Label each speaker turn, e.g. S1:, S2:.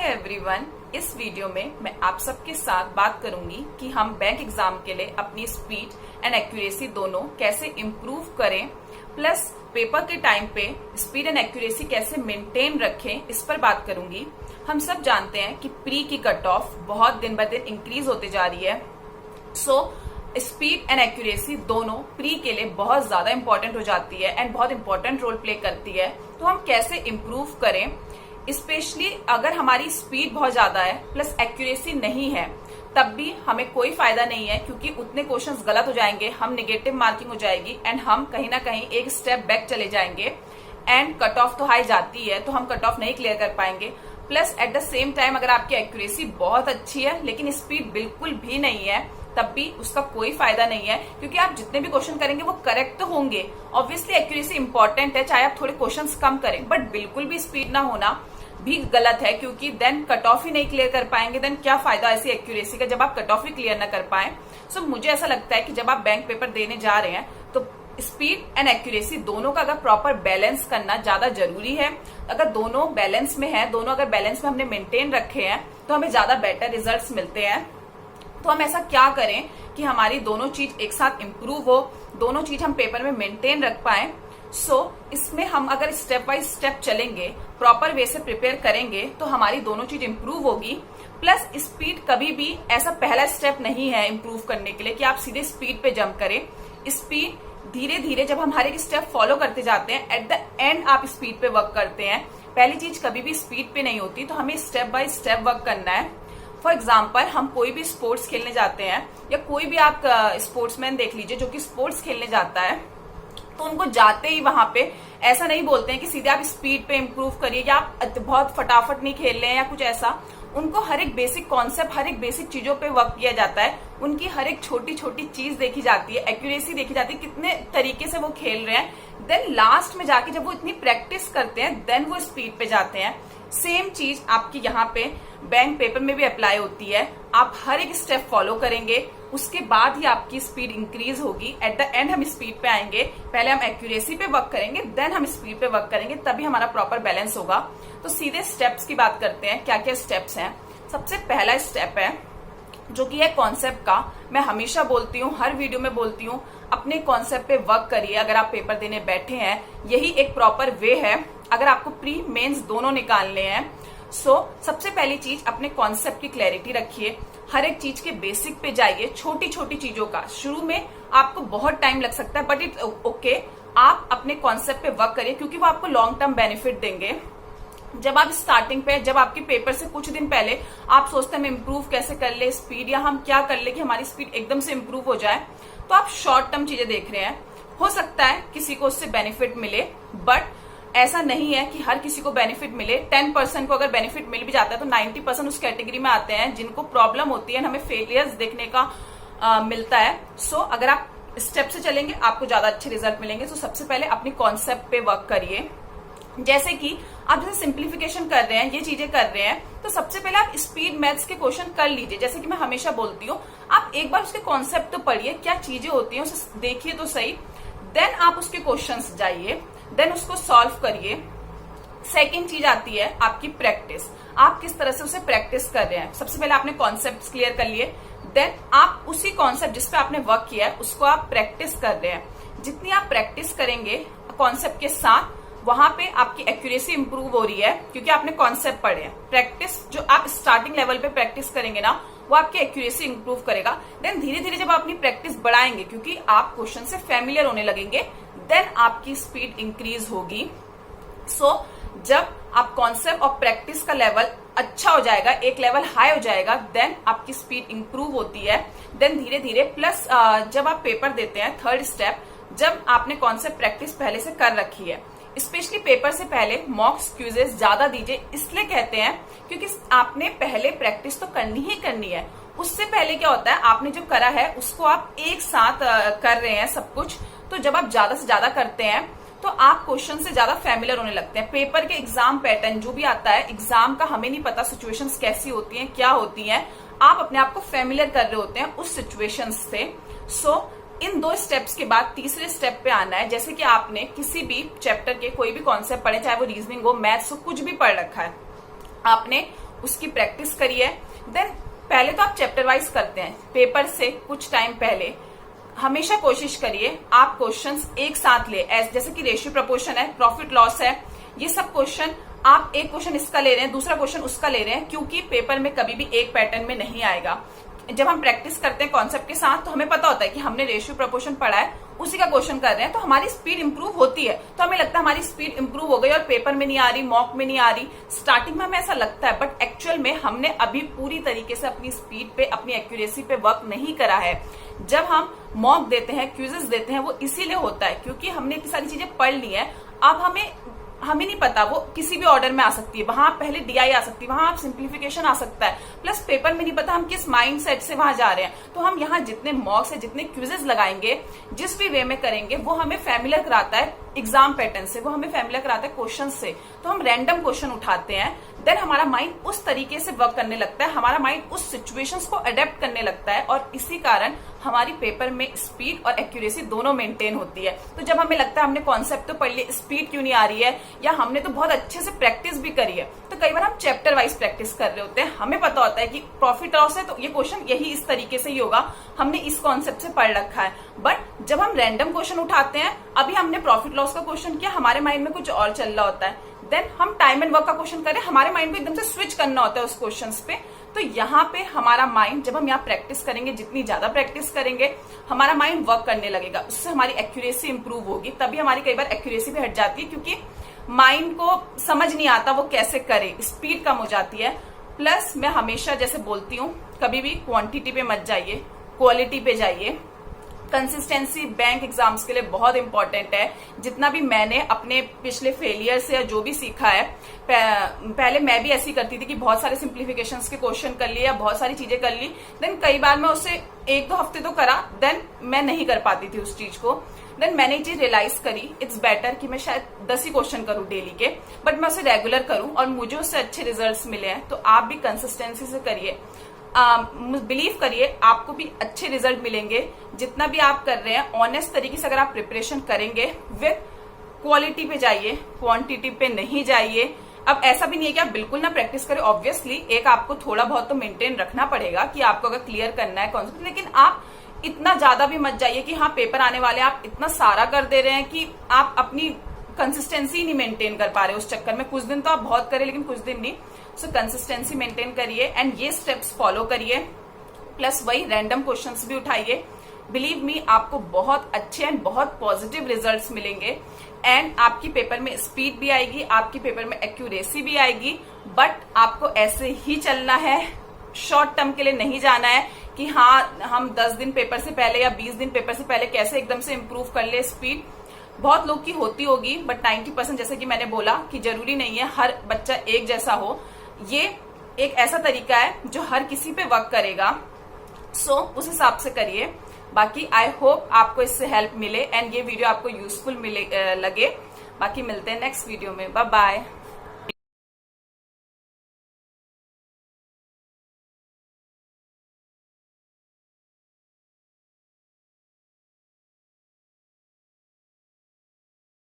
S1: Everyone, इस video में मैं आप सबके साथ बात करूंगी कि हम बैंक एग्जाम के लिए अपनी स्पीड एंड एक्यूरेसी दोनों कैसे इम्प्रूव करें, प्लस पेपर के टाइम पे स्पीड एंड एक्यूरेसी कैसे मेंटेन रखें, इस पर बात करूंगी। हम सब जानते हैं कि प्री की कट ऑफ बहुत दिन ब दिन इंक्रीज होते जा रही है। स्पीड एंड एक्यूरेसी दोनों प्री के लिए बहुत ज्यादा इंपॉर्टेंट हो जाती है एंड बहुत इंपॉर्टेंट रोल प्ले करती है। तो हम कैसे इम्प्रूव करें, स्पेशली अगर हमारी स्पीड बहुत ज्यादा है प्लस एक्यूरेसी नहीं है, तब भी हमें कोई फायदा नहीं है, क्योंकि उतने क्वेश्चंस गलत हो जाएंगे, हम निगेटिव मार्किंग हो जाएगी एंड हम कहीं ना कहीं एक स्टेप बैक चले जाएंगे एंड कट ऑफ तो हाई जाती है तो हम कट ऑफ नहीं क्लियर कर पाएंगे। Plus at the same time अगर आपकी एक्यूरेसी बहुत अच्छी है लेकिन स्पीड बिल्कुल भी नहीं है, तब भी उसका कोई फायदा नहीं है, क्योंकि आप जितने भी क्वेश्चन करेंगे वो करेक्ट तो होंगे। ऑब्वियसली एक्यूरेसी इंपॉर्टेंट है, चाहे आप थोड़े क्वेश्चंस कम करें, बट बिल्कुल भी स्पीड ना होना भी गलत है, क्योंकि देन कट ऑफ ही नहीं क्लियर कर पाएंगे। देन क्या फायदा ऐसी एक्यूरेसी का जब आप कट ऑफ ही क्लियर ना कर पाए। सो मुझे ऐसा लगता है कि जब आप बैंक पेपर देने जा रहे हैं तो स्पीड एंड एक्यूरेसी दोनों का अगर प्रॉपर बैलेंस करना ज्यादा जरूरी है। अगर दोनों बैलेंस में है, दोनों अगर बैलेंस में हमने मेंटेन रखे हैं तो हमें ज्यादा बेटर रिजल्ट्स मिलते हैं। तो हम ऐसा क्या करें कि हमारी दोनों चीज एक साथ इंप्रूव हो, दोनों चीज हम पेपर में मेंटेन रख पाए। इसमें हम अगर स्टेप बाय स्टेप चलेंगे, प्रॉपर वे से प्रिपेयर करेंगे, तो हमारी दोनों चीज इंप्रूव होगी। प्लस स्पीड कभी भी ऐसा पहला स्टेप नहीं है इंप्रूव करने के लिए कि आप सीधे स्पीड पे जंप करें। स्पीड धीरे धीरे जब हम हर एक स्टेप फॉलो करते जाते हैं, एट द एंड आप स्पीड पे वर्क करते हैं। पहली चीज कभी भी स्पीड पे नहीं होती, तो हमें स्टेप बाय स्टेप वर्क करना है। फॉर एग्जाम्पल, हम कोई भी स्पोर्ट्स खेलने जाते हैं या कोई भी आप स्पोर्ट्समैन देख लीजिए जो कि स्पोर्ट्स खेलने जाता है, तो उनको जाते ही वहां पे ऐसा नहीं बोलते हैं कि सीधे आप स्पीड पे इंप्रूव करिए या आप बहुत फटाफट नहीं खेल रहे हैं या कुछ ऐसा। उनको हर एक बेसिक कॉन्सेप्ट, हर एक बेसिक चीजों पे वर्क किया जाता है। उनकी हर एक छोटी छोटी चीज देखी जाती है, एक्यूरेसी देखी जाती है, कितने तरीके से वो खेल रहे हैं। देन लास्ट में जाके जब वो इतनी प्रैक्टिस करते हैं देन वो स्पीड पे जाते हैं। सेम चीज आपकी यहाँ पे बैंक पेपर में भी अप्लाई होती है। आप हर एक स्टेप फॉलो करेंगे, उसके बाद ही आपकी स्पीड इंक्रीज होगी। एट द एंड हम स्पीड पे आएंगे, पहले हम एक्यूरेसी पे वर्क करेंगे, देन हम स्पीड पे वर्क करेंगे, तभी हमारा प्रॉपर बैलेंस होगा। तो सीधे स्टेप्स की बात करते हैं, क्या क्या स्टेप्स हैं। सबसे पहला स्टेप है जो कि है कॉन्सेप्ट का। मैं हमेशा बोलती हूँ, हर वीडियो में बोलती हूँ, अपने कॉन्सेप्ट पे वर्क करिए। अगर आप पेपर देने बैठे हैं, यही एक प्रॉपर वे है अगर आपको प्री मेंस दोनों निकालने हैं। सबसे पहली चीज, अपने कॉन्सेप्ट की क्लैरिटी रखिए। हर एक चीज के बेसिक पे जाइए, छोटी छोटी चीजों का। शुरू में आपको बहुत टाइम लग सकता है, बट इट्स ओके। आप अपने कॉन्सेप्ट पे वर्क करिए, क्योंकि वो आपको लॉन्ग टर्म बेनिफिट देंगे। जब आप स्टार्टिंग पे, जब आपके पेपर से कुछ दिन पहले आप सोचते हैं हम इम्प्रूव कैसे कर ले स्पीड, या हम क्या कर ले कि हमारी स्पीड एकदम से इम्प्रूव हो जाए, तो आप शॉर्ट टर्म चीजें देख रहे हैं। हो सकता है किसी को उससे बेनिफिट मिले, बट ऐसा नहीं है कि हर किसी को बेनिफिट मिले। 10% को अगर बेनिफिट मिल भी जाता है तो 90% उस कैटेगरी में आते हैं जिनको प्रॉब्लम होती है, हमें फेलियर्स देखने का मिलता है। अगर आप स्टेप से चलेंगे आपको ज्यादा अच्छे रिजल्ट मिलेंगे। सबसे पहले अपनी कॉन्सेप्ट पे वर्क करिए। जैसे कि आप जैसे सिंप्लीफिकेशन कर रहे हैं, ये चीजें कर रहे हैं, तो सबसे पहले आप स्पीड मैथ्स के क्वेश्चन कर लीजिए। जैसे कि मैं हमेशा बोलती हूँ, आप एक बार उसके कॉन्सेप्ट तो पढ़िए, क्या चीजें होती हैं उसे देखिए तो सही, देन आप उसके क्वेश्चंस जाइए, देन उसको सॉल्व करिए। सेकेंड चीज आती है आपकी प्रैक्टिस। आप किस तरह से उसे प्रैक्टिस कर रहे हैं। सबसे पहले आपने कॉन्सेप्ट क्लियर कर लिए, देन आप उसी कॉन्सेप्ट जिसपे आपने वर्क किया है उसको आप प्रैक्टिस कर रहे हैं। जितनी आप प्रैक्टिस करेंगे कॉन्सेप्ट के साथ, वहां पे आपकी एक्यूरेसी इंप्रूव हो रही है, क्योंकि आपने कॉन्सेप्ट पढ़े हैं। प्रैक्टिस जो आप स्टार्टिंग लेवल पे प्रैक्टिस करेंगे ना, वो आपकी एक्यूरेसी इंप्रूव करेगा। देन धीरे धीरे जब आप अपनी प्रैक्टिस बढ़ाएंगे, क्योंकि आप क्वेश्चन से फैमिलियर होने लगेंगे, देन आपकी स्पीड इंक्रीज होगी। जब आप कॉन्सेप्ट और प्रैक्टिस का लेवल अच्छा हो जाएगा, एक लेवल हाई हो जाएगा, देन आपकी स्पीड इंप्रूव होती है। देन धीरे धीरे प्लस जब आप पेपर देते हैं, थर्ड स्टेप, जब आपने कॉन्सेप्ट प्रैक्टिस पहले से कर रखी है, स्पेशली पेपर से पहले मॉक क्विज़ेस ज्यादा दीजिए। इसलिए कहते हैं क्योंकि आपने पहले प्रैक्टिस तो करनी ही करनी है। उससे पहले क्या होता है, आपने जो करा है उसको आप एक साथ कर रहे हैं सब कुछ। तो जब आप ज्यादा से ज्यादा करते हैं तो आप क्वेश्चन से ज्यादा फैमिलियर होने लगते हैं। पेपर के एग्जाम पैटर्न जो भी आता है, एग्जाम का हमें नहीं पता सिचुएशंस कैसी होती हैं, क्या होती हैं, आप अपने आप को फैमिलियर कर रहे होते हैं उस सिचुएशन से। इन दो स्टेप्स के बाद तीसरे स्टेप पे आना है। जैसे कि आपने किसी भी चैप्टर के कोई भी कॉन्सेप्ट पढ़े, चाहे वो रीजनिंग हो, मैथ्स हो, कुछ भी पढ़ रखा है, आपने उसकी प्रैक्टिस करिए। देन पहले तो आप चैप्टर वाइज करते हैं, पेपर से कुछ टाइम पहले हमेशा कोशिश करिए आप क्वेश्चंस एक साथ ले, जैसे कि रेशियो प्रपोर्शन है, प्रॉफिट लॉस है, ये सब क्वेश्चन आप एक क्वेश्चन इसका ले रहे हैं, दूसरा क्वेश्चन उसका ले रहे हैं, क्योंकि पेपर में कभी भी एक पैटर्न में नहीं आएगा। जब हम प्रैक्टिस करते हैं कॉन्सेप्ट के साथ तो हमें पता होता है कि हमने रेशियो प्रपोर्शन पढ़ा है, उसी का क्वेश्चन कर रहे हैं, तो हमारी स्पीड इंप्रूव होती है। तो हमें लगता है हमारी स्पीड इंप्रूव हो गई और पेपर में नहीं आ रही, मॉक में नहीं आ रही। स्टार्टिंग में हमें ऐसा लगता है, बट एक्चुअल में हमने अभी पूरी तरीके से अपनी स्पीड पे, अपनी एक्यूरेसी पे वर्क नहीं करा है। जब हम मॉक देते हैं, क्विज़ेस देते हैं, वो इसीलिए होता है क्योंकि हमने इतनी सारी चीजें पढ़ ली है। अब हमें नहीं पता वो किसी भी ऑर्डर में आ सकती है, वहां पहले डीआई आ सकती है, वहां आप सिंप्लीफिकेशन आ सकता है, प्लस पेपर में नहीं पता हम किस माइंड सेट से वहां जा रहे हैं। तो हम यहाँ जितने मॉक्स है, जितने क्विजेस लगाएंगे, जिस भी वे में करेंगे, वो हमें फैमिलियर कराता है एग्जाम पैटर्न से, वो हमें फैमिलियर कराता है क्वेश्चन से। तो हम रैंडम क्वेश्चन उठाते हैं, देन हमारा माइंड उस तरीके से वर्क करने लगता है, हमारा माइंड उस सिचुएशंस को अडेप्ट करने लगता है, और इसी कारण हमारी पेपर में स्पीड और एक्यूरेसी दोनों मेंटेन होती है। तो जब हमें लगता है हमने कॉन्सेप्ट तो पढ़ लिया, स्पीड क्यों नहीं आ रही है, या हमने तो बहुत अच्छे से प्रैक्टिस भी करी है, तो कई बार हम चैप्टर वाइज प्रैक्टिस कर रहे होते हैं, हमें पता होता है कि प्रॉफिट लॉस है तो ये क्वेश्चन यही इस तरीके से ही होगा, हमने इस कॉन्सेप्ट से पढ़ रखा है। बट जब हम रैंडम क्वेश्चन उठाते हैं, अभी हमने प्रॉफिट लॉस का क्वेश्चन किया, हमारे माइंड में कुछ और चल रहा होता है, देन हम टाइम एंड वर्क का क्वेश्चन करें, हमारे माइंड को एकदम से स्विच करना होता है उस क्वेश्चंस पे। तो यहाँ पे हमारा माइंड, जब हम यहाँ प्रैक्टिस करेंगे, जितनी ज्यादा प्रैक्टिस करेंगे, हमारा माइंड वर्क करने लगेगा, उससे हमारी एक्यूरेसी इंप्रूव होगी। तभी हमारी कई बार एक्यूरेसी भी हट जाती है, क्योंकि माइंड को समझ नहीं आता वो कैसे करे, स्पीड कम हो जाती है। प्लस मैं हमेशा जैसे बोलती हूँ, कभी भी क्वांटिटी पे मत जाइए, क्वालिटी पे जाइए। कंसिस्टेंसी बैंक एग्जाम्स के लिए बहुत इंपॉर्टेंट है। जितना भी मैंने अपने पिछले फेलियर से या जो भी सीखा है, पहले मैं भी ऐसी करती थी कि बहुत सारे सिंप्लीफिकेशंस के क्वेश्चन कर लिए या बहुत सारी चीजें कर ली, देन कई बार मैं उससे 1-2 हफ्ते तो करा, देन मैं नहीं कर पाती थी उस चीज को। देन मैंने ये चीज रियलाइज करी, इट्स बेटर कि मैं शायद 10 ही क्वेश्चन करूं डेली के, बट मैं उसे रेगुलर करूं और मुझे उससे अच्छे रिजल्ट्स मिले हैं। तो आप भी कंसिस्टेंसी से करिए, बिलीव करिए, आपको भी अच्छे रिजल्ट मिलेंगे। जितना भी आप कर रहे हैं, ऑनेस्ट तरीके से अगर आप प्रिपरेशन करेंगे, विद क्वालिटी पे जाइए, क्वांटिटी पे नहीं जाइए। अब ऐसा भी नहीं है कि आप बिल्कुल ना प्रैक्टिस करें, ऑब्वियसली एक आपको थोड़ा बहुत तो मेंटेन रखना पड़ेगा कि आपको अगर क्लियर करना है कॉन्सेप्ट, लेकिन आप इतना ज्यादा भी मत जाइए कि हाँ पेपर आने वाले, आप इतना सारा कर दे रहे हैं कि आप अपनी कंसिस्टेंसी नहीं मेंटेन कर पा रहे उस चक्कर में। कुछ दिन तो आप बहुत करें, लेकिन कुछ दिन नहीं। सो कंसिस्टेंसी मेंटेन करिए एंड ये स्टेप्स फॉलो करिए, प्लस वही रैंडम क्वेश्चंस भी उठाइए। बिलीव मी, आपको बहुत अच्छे एंड बहुत पॉजिटिव रिजल्ट्स मिलेंगे, एंड आपकी पेपर में स्पीड भी आएगी, आपकी पेपर में एक्यूरेसी भी आएगी। बट आपको ऐसे ही चलना है, शॉर्ट टर्म के लिए नहीं जाना है कि हाँ हम 10 दिन पेपर से पहले या 20 दिन पेपर से पहले कैसे एकदम से इम्प्रूव कर ले स्पीड। बहुत लोग की होती होगी, बट 90% जैसे कि मैंने बोला कि जरूरी नहीं है हर बच्चा एक जैसा हो। ये एक ऐसा तरीका है जो हर किसी पे वर्क करेगा, सो उस हिसाब से करिए। बाकी आई होप आपको इससे हेल्प मिले एंड ये वीडियो आपको यूजफुल लगे। बाकी मिलते हैं नेक्स्ट वीडियो में, बाय बाय।